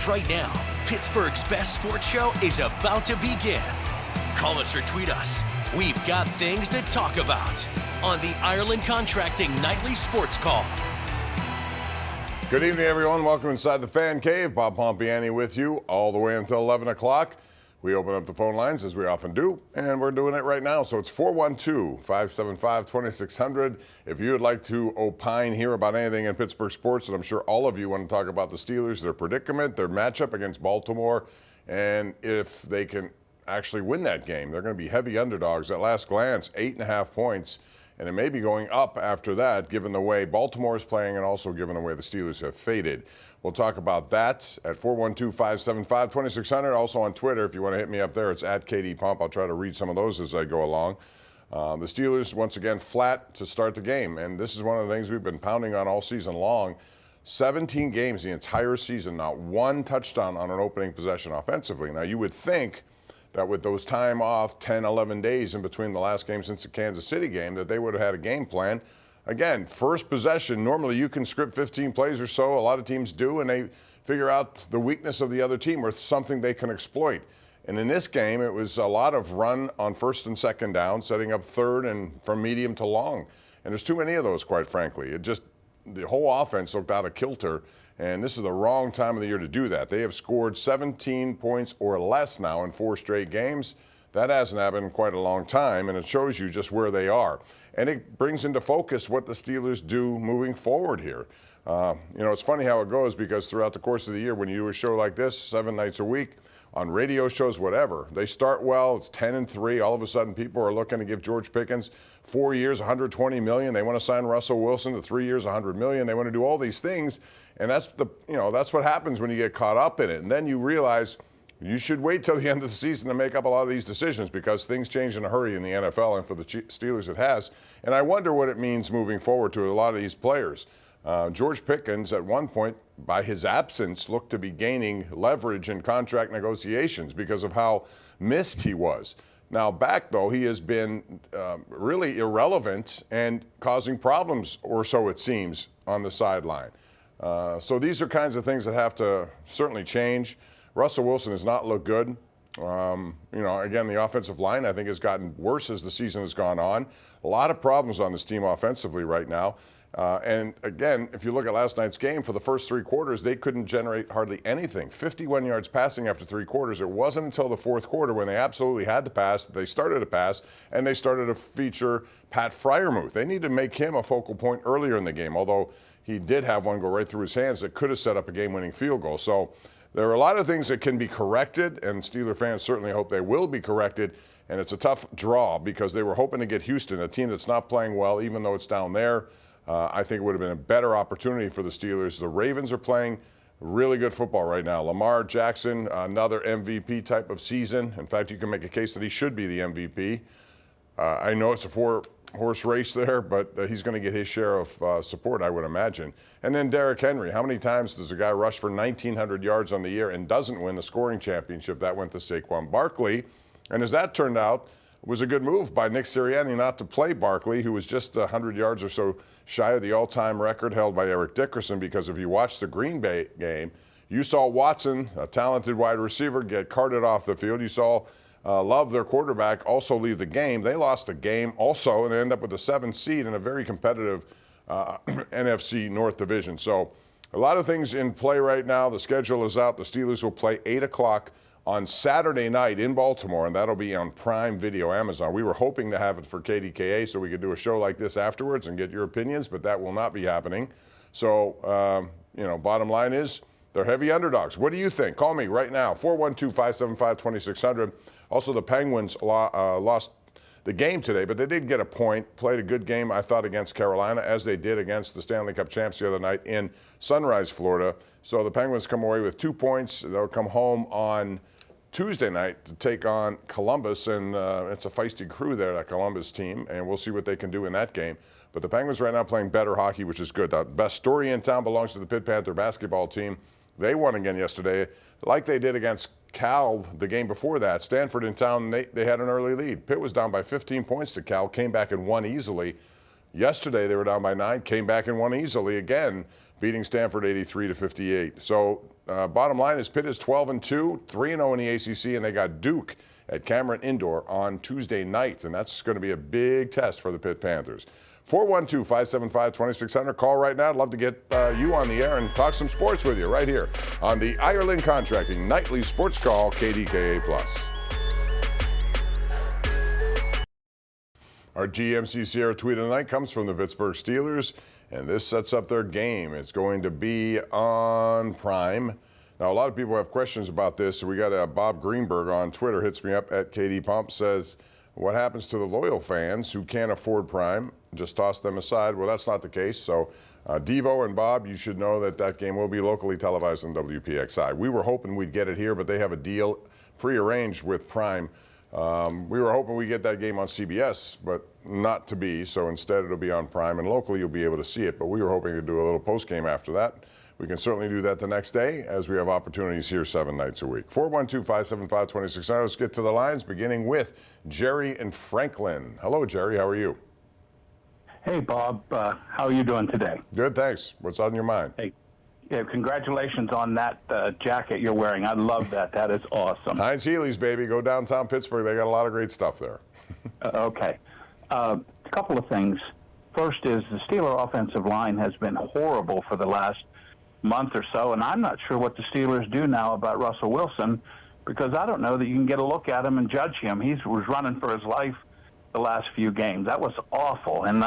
Right now, Pittsburgh's best sports show is about to begin. Call us or tweet us. We've got things to talk about on the Ireland Contracting Nightly Sports Call. Good evening, everyone. Welcome inside the Fan Cave. Bob Pompeani with you all the way until 11 o'clock. We open up the phone lines, as we often do, and we're doing it right now. So it's 412-575-2600. If you would like to opine here about anything in Pittsburgh sports, and I'm sure all of you want to talk about the Steelers, their predicament, their matchup against Baltimore, and if they can actually win that game. They're going to be heavy underdogs. At last glance, 8.5 points. And it may be going up after that, given the way Baltimore is playing and also given the way the Steelers have faded. We'll talk about that at 412-575-2600. Also on Twitter, if you want to hit me up there, it's at KDPump. I'll try to read some of those as I go along. The Steelers, once again, flat to start the game. And this is one of the things we've been pounding on all season long. 17 games the entire season, not one touchdown on an opening possession offensively. Now, you would think that with those time off, 10, 11 days in between the last game since the Kansas City game, that they would have had a game plan. Again, first possession, normally you can script 15 plays or so. A lot of teams do, and they figure out the weakness of the other team or something they can exploit. And in this game, it was a lot of run on first and second down, setting up third and from medium to long. And there's too many of those, quite frankly. The whole offense looked out of kilter. And this is the wrong time of the year to do that. They have scored 17 points or less now in 4 straight games. That hasn't happened in quite a long time, and it shows you just where they are. And it brings into focus what the Steelers do moving forward here. It's funny how it goes, because throughout the course of the year, when you do a show like this, 7 nights a week, on radio shows, whatever, they start well, it's 10-3. All of a sudden, people are looking to give George Pickens 4 years, $120 million. They want to sign Russell Wilson to 3 years, $100 million. They want to do all these things, and that's what happens when you get caught up in it. And then you realize you should wait till the end of the season to make up a lot of these decisions, because things change in a hurry in the NFL, and for the Steelers it has. And I wonder what it means moving forward to a lot of these players. George Pickens, at one point, by his absence, looked to be gaining leverage in contract negotiations because of how missed he was. Now back, though, he has been really irrelevant and causing problems, or so it seems, on the sideline. So these are kinds of things that have to certainly change. Russell Wilson has not looked good. Again, the offensive line, I think, has gotten worse as the season has gone on. A lot of problems on this team offensively right now. And again, if you look at last night's game, for the first 3 quarters, they couldn't generate hardly anything. 51 yards passing after 3 quarters. It wasn't until the fourth quarter, when they absolutely had to pass, that they started to pass, and they started to feature Pat Freiermuth. They need to make him a focal point earlier in the game, although he did have one go right through his hands that could have set up a game-winning field goal. So there are a lot of things that can be corrected, and Steeler fans certainly hope they will be corrected. And it's a tough draw, because they were hoping to get Houston, a team that's not playing well, even though it's down there. I think it would have been a better opportunity for the Steelers. The Ravens are playing really good football right now. Lamar Jackson, another MVP type of season. In fact, you can make a case that he should be the MVP. I know it's a 4-horse race there, but he's going to get his share of support, I would imagine. And then Derrick Henry. How many times does a guy rush for 1,900 yards on the year and doesn't win the scoring championship? That went to Saquon Barkley. And as that turned out, it was a good move by Nick Sirianni not to play Barkley, who was just 100 yards or so shy of the all-time record held by Eric Dickerson, because if you watched the Green Bay game, you saw Watson, a talented wide receiver, get carted off the field. You saw Love, their quarterback, also leave the game. They lost the game also, and they end up with a 7th seed in a very competitive NFC North division. So a lot of things in play right now. The schedule is out. The Steelers will play 8 o'clock on Saturday night in Baltimore, and that'll be on Prime Video, Amazon. We were hoping to have it for KDKA so we could do a show like this afterwards and get your opinions, but that will not be happening. So, bottom line is they're heavy underdogs. What do you think? Call me right now, 412-575-2600. Also, the Penguins lost the game today, but they did get a point, played a good game, I thought, against Carolina, as they did against the Stanley Cup champs the other night in Sunrise, Florida. So the Penguins come away with 2 points. They'll come home on Tuesday night to take on Columbus, and it's a feisty crew there, that Columbus team, and we'll see what they can do in that game. But the Penguins right now playing better hockey, which is good. The best story in town belongs to the Pitt Panther basketball team. They won again yesterday, like they did against Cal the game before that. Stanford in town, they had an early lead. Pitt was down by 15 points to Cal, came back and won easily. Yesterday they were down by 9, came back and won easily again, beating Stanford 83-58. So bottom line is Pitt is 12-2, 3-0 in the ACC, and they got Duke at Cameron Indoor on Tuesday night, and that's going to be a big test for the Pitt Panthers. 412-575-2600. Call right now. I'd love to get you on the air and talk some sports with you right here on the Ireland Contracting Nightly Sports Call, KDKA+. Our GMC Sierra tweet of the night comes from the Pittsburgh Steelers, and this sets up their game. It's going to be on Prime. Now, a lot of people have questions about this, so we got Bob Greenberg on Twitter, hits me up at KD Pump, says, what happens to the loyal fans who can't afford Prime? Just toss them aside. Well, that's not the case. So, Devo and Bob, you should know that that game will be locally televised on WPXI. We were hoping we'd get it here, but they have a deal prearranged with Prime. We were hoping we'd get that game on CBS, but not to be. So instead, it'll be on Prime, and locally you'll be able to see it. But we were hoping to do a little post game after that. We can certainly do that the next day, as we have opportunities here 7 nights a week. 412-575-2600. Let's get to the lines, beginning with Jerry and Franklin. Hello, Jerry. How are you? Hey, Bob. How are you doing today? Good, thanks. What's on your mind? Hey, yeah, congratulations on that jacket you're wearing. I love that. That is awesome. Heinz Healy's, baby. Go downtown Pittsburgh. They got a lot of great stuff there. Okay. A couple of things. First is the Steeler offensive line has been horrible for the last month or so, and I'm not sure what the Steelers do now about Russell Wilson, because I don't know that you can get a look at him and judge him. He was running for his life the last few games. That was awful, and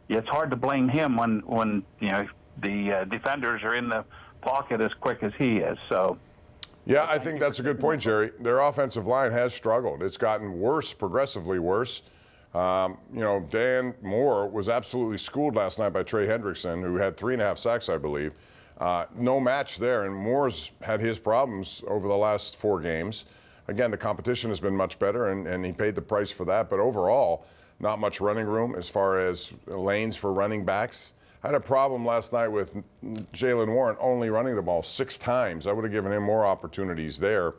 it's hard to blame him when you know the defenders are in the pocket as quick as he is. So, yeah, I think that's a good point, Jerry. Their offensive line has struggled. It's gotten worse, progressively worse. Dan Moore was absolutely schooled last night by Trey Hendrickson, who had 3.5 sacks, I believe. No match there, and Moore's had his problems over the last 4 games. Again, the competition has been much better, and he paid the price for that. But overall, not much running room as far as lanes for running backs. I had a problem last night with Jaylen Warren only running the ball 6 times. I would have given him more opportunities there.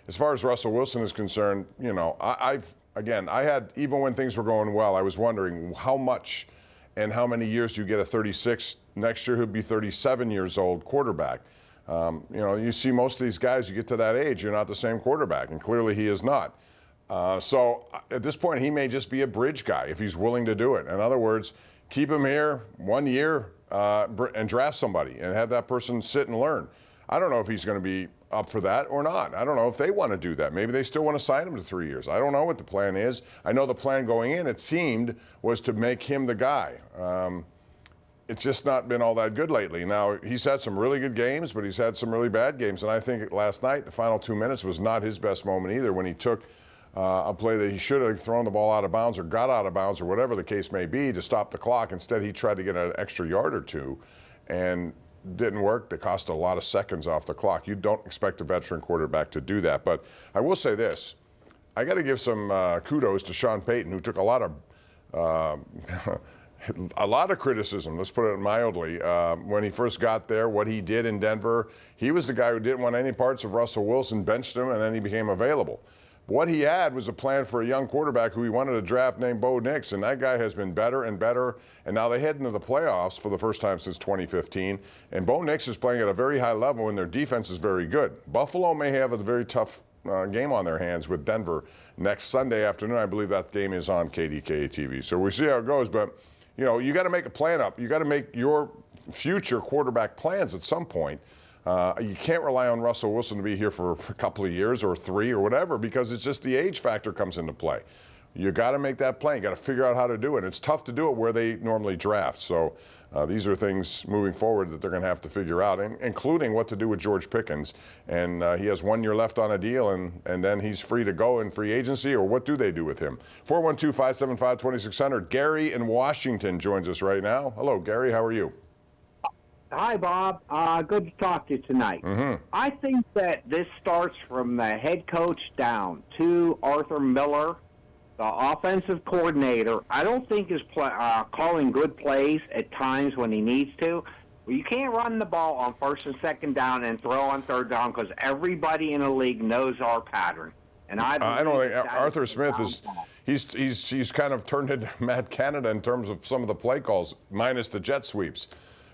As far as Russell Wilson is concerned, you know, I had, even when things were going well, I was wondering how much and how many years do you get a 36, next year he'll be 37 years old quarterback. You see most of these guys, you get to that age, you're not the same quarterback, and clearly he is not. So at this point, he may just be a bridge guy if he's willing to do it. In other words, keep him here 1 year and draft somebody and have that person sit and learn. I don't know if he's going to be up for that or not. I don't know if they want to do that. Maybe they still want to sign him to 3 years. I don't know what the plan is. I know the plan going in, it seemed, was to make him the guy. It's just not been all that good lately. Now, he's had some really good games, but he's had some really bad games. And I think last night, the final 2 minutes was not his best moment either, when he took a play that he should have thrown the ball out of bounds or got out of bounds or whatever the case may be to stop the clock. Instead, he tried to get an extra yard or two and didn't work. They cost a lot of seconds off the clock. You don't expect a veteran quarterback to do that. But I will say this. I got to give some kudos to Sean Payton, who took a lot of criticism, let's put it mildly, when he first got there, what he did in Denver. He was the guy who didn't want any parts of Russell Wilson, benched him, and then he became available. What he had was a plan for a young quarterback who he wanted to draft named Bo Nix, and that guy has been better and better, and now they head into the playoffs for the first time since 2015, and Bo Nix is playing at a very high level, and their defense is very good. Buffalo may have a very tough game on their hands with Denver next Sunday afternoon. I believe that game is on KDKA-TV, so we'll see how it goes, but you know, you got to make a plan up. You got to make your future quarterback plans at some point. You can't rely on Russell Wilson to be here for a couple of years or 3 or whatever, because it's just the age factor comes into play. You got to make that plan. You got to figure out how to do it. It's tough to do it where they normally draft. So these are things moving forward that they're going to have to figure out, including what to do with George Pickens. And he has 1 year left on a deal, and then he's free to go in free agency, or what do they do with him? 412-575-2600. Gary in Washington joins us right now. Hello, Gary. How are you? Hi, Bob. Good to talk to you tonight. Mm-hmm. I think that this starts from the head coach down to Arthur Miller, the offensive coordinator. I don't think is calling good plays at times when he needs to. You can't run the ball on 1st and 2nd down and throw on 3rd down, because everybody in the league knows our pattern. And I don't think that Arthur is the Smith is. downfall. He's kind of turned into Matt Canada in terms of some of the play calls, minus the jet sweeps.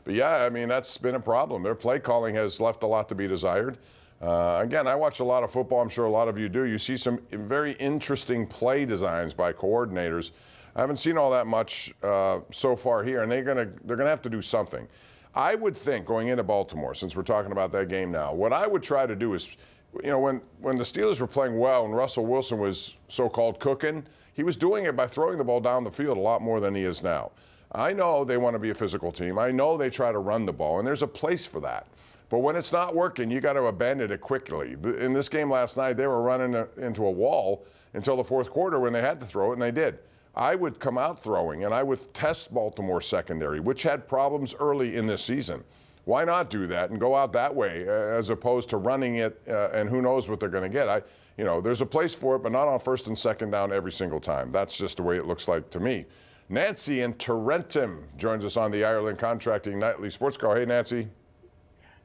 But yeah, I mean that's been a problem. Their play calling has left a lot to be desired. Again, I watch a lot of football. I'm sure a lot of you do. You see some very interesting play designs by coordinators. I haven't seen all that much so far here, and they're gonna have to do something. I would think going into Baltimore, since we're talking about that game now, what I would try to do is, you know, when the Steelers were playing well and Russell Wilson was so-called cooking, he was doing it by throwing the ball down the field a lot more than he is now. I know they want to be a physical team. I know they try to run the ball, and there's a place for that. But when it's not working, you got to abandon it quickly. In this game last night, they were running into a wall until the fourth quarter when they had to throw it, and they did. I would come out throwing, and I would test Baltimore's secondary, which had problems early in this season. Why not do that and go out that way as opposed to running it, and who knows what they're going to get? There's a place for it, but not on first and second down every single time. That's just the way it looks like to me. Nancy in Tarentum joins us on the Ireland Contracting Nightly Sports Call. Hey, Nancy.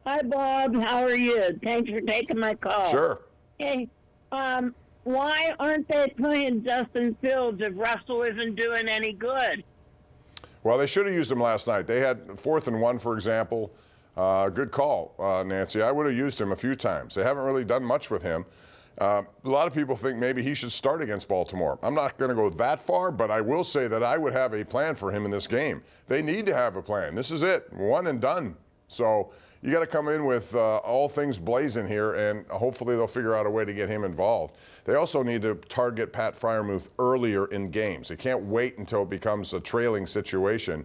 Hi, Bob. How are you? Thanks for taking my call. Sure. Hey, why aren't they playing Justin Fields if Russell isn't doing any good? Well, they should have used him last night. They had 4th and 1, for example. Good call, Nancy. I would have used him a few times. They haven't really done much with him. A lot of people think maybe he should start against Baltimore. I'm not going to go that far, but I will say that I would have a plan for him in this game. They need to have a plan. This is it. One and done. So you got to come in with all things blazing here, and hopefully they'll figure out a way to get him involved. They also need to target Pat Freiermuth earlier in games. They can't wait until it becomes a trailing situation.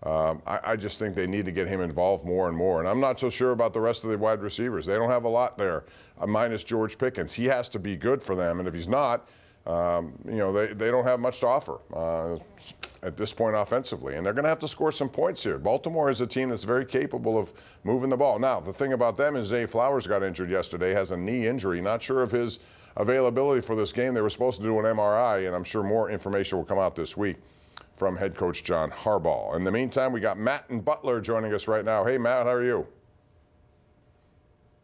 I just think they need to get him involved more and more. And I'm not so sure about the rest of the wide receivers. They don't have a lot there, minus George Pickens. He has to be good for them, and if he's not, they don't have much to offer at this point offensively. And they're going to have to score some points here. Baltimore is a team that's very capable of moving the ball. Now, the thing about them is Zay Flowers got injured yesterday, has a knee injury. Not sure of his availability for this game. They were supposed to do an MRI, and I'm sure more information will come out this week from head coach John Harbaugh. In the meantime, we got Matt and Butler joining us right now. Hey, Matt, how are you?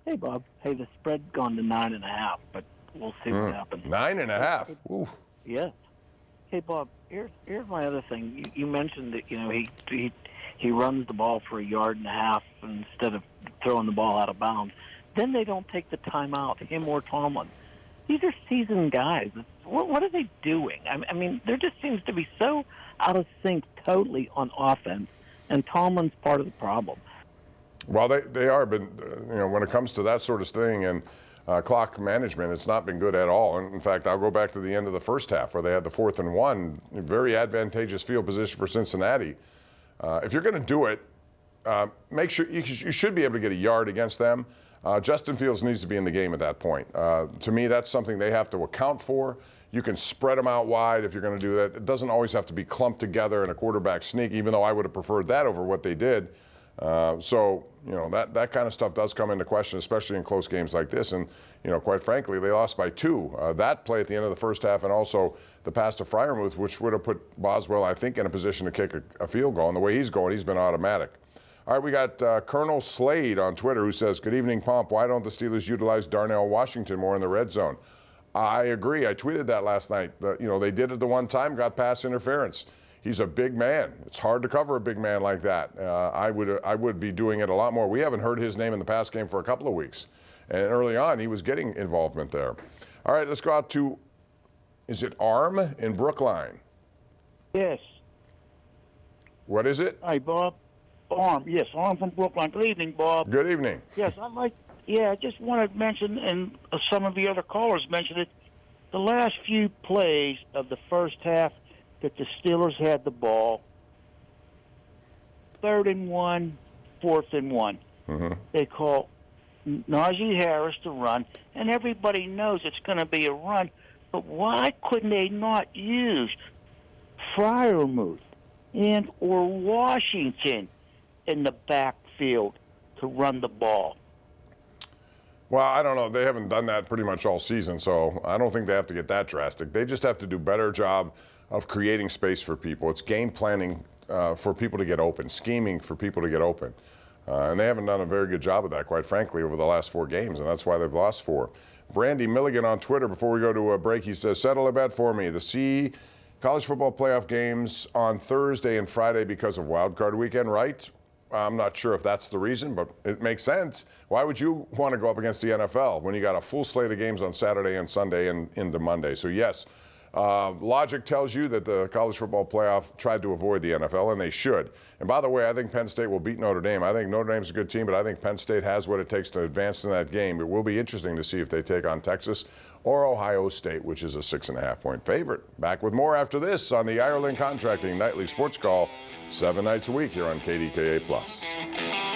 Hey, Bob. Hey, the spread gone to 9.5, but we'll see what happens. 9.5. Ooh. Yes. Hey, Bob. Here's my other thing. You mentioned that he runs the ball for 1.5 yards instead of throwing the ball out of bounds. Then they don't take the time out, him or Tomlin. These are seasoned guys. What are they doing? I mean, there just seems to be so out of sync totally on offense, and Tomlin's part of the problem. Well, they are, but when it comes to that sort of thing and clock management, it's not been good at all. And in fact, I'll go back to the end of the first half where they had the 4th and 1, very advantageous field position for Cincinnati. If you're going to do it, make sure you should be able to get a yard against them. Justin Fields needs to be in the game at that point. To me, that's something they have to account for. You can spread them out wide if you're going to do that. It doesn't always have to be clumped together in a quarterback sneak, even though I would have preferred that over what they did. That kind of stuff does come into question, especially in close games like this. And, quite frankly, they lost by 2. That play at the end of the first half and also the pass to Freiermuth, which would have put Boswell, I think, in a position to kick a field goal. And the way he's going, he's been automatic. All right, we got Colonel Slade on Twitter who says, good evening, Pomp. Why don't the Steelers utilize Darnell Washington more in the red zone? I agree. I tweeted that last night. They did it the one time, got pass interference. He's a big man. It's hard to cover a big man like that. I would be doing it a lot more. We haven't heard his name in the pass game for a couple of weeks. And early on, he was getting involvement there. All right, let's go out to, is it Arm in Brookline? Yes. What is it? Hi, Bob. Arm. Yes, Arm from Brookline. Good evening, Bob. Good evening. Yes, I just want to mention, and some of the other callers mentioned it, the last few plays of the first half that the Steelers had the ball, 3rd and 1, 4th and 1. Mm-hmm. They call Najee Harris to run, and everybody knows it's going to be a run, but why couldn't they not use Freiermuth and or Washington in the backfield to run the ball? Well, I don't know. They haven't done that pretty much all season, so I don't think they have to get that drastic. They just have to do a better job of creating space for people. It's game planning for people to get open, scheming for people to get open. And they haven't done a very good job of that, quite frankly, over the last 4 games, and that's why they've lost 4. Brandy Milligan on Twitter, before we go to a break, he says, settle a bet for me. The college football playoff games on Thursday and Friday because of Wild Card Weekend, right? I'm not sure if that's the reason, but it makes sense. Why would you want to go up against the NFL when you got a full slate of games on Saturday and Sunday and into Monday? So yes, logic tells you that the college football playoff tried to avoid the NFL, and they should. And by the way, I think Penn State will beat Notre Dame. I think Notre Dame's a good team, but I think Penn State has what it takes to advance in that game. It will be interesting to see if they take on Texas or Ohio State, which is a 6.5-point favorite. Back with more after this on the Ireland Contracting Nightly Sports Call, 7 nights a week here on KDKA+.